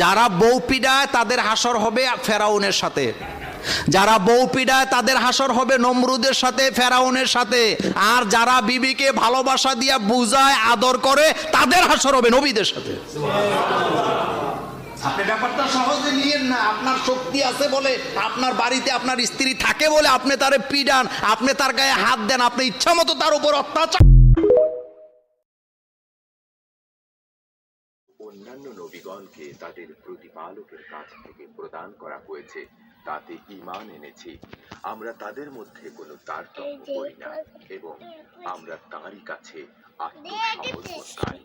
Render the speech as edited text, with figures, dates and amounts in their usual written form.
যারা বউ পিডায় তাদের হাসর হবে ফেরাউনের সাথে, যারা বউ পিডায় তাদের হাসর হবে নমরুদের সাথে, ফেরাউনের সাথে। আর যারা বিবিকে ভালোবাসা দিয়া বুঝায় আদর করে তাদের হাসর হবে নবীদের সাথে। আপনি ব্যাপারটা সহজে নিয়েন না। আপনার শক্তি আছে বলে, আপনার বাড়িতে আপনার স্ত্রী থাকে বলে আপনি তারে পিডান, আপনি তার গায়ে হাত দেন, আপনি ইচ্ছা মতো তার উপর অত্যাচার। অন্যান্য নবীগণকে তাদের প্রতিপালকের কাছ থেকে প্রদান করা হয়েছে, তাতে ঈমান এনেছি। আমরা তাদের মধ্যে কোনো তারতম্য করি না এবং আমরা তাঁরই কাছে আত্মসমর্পণকারী।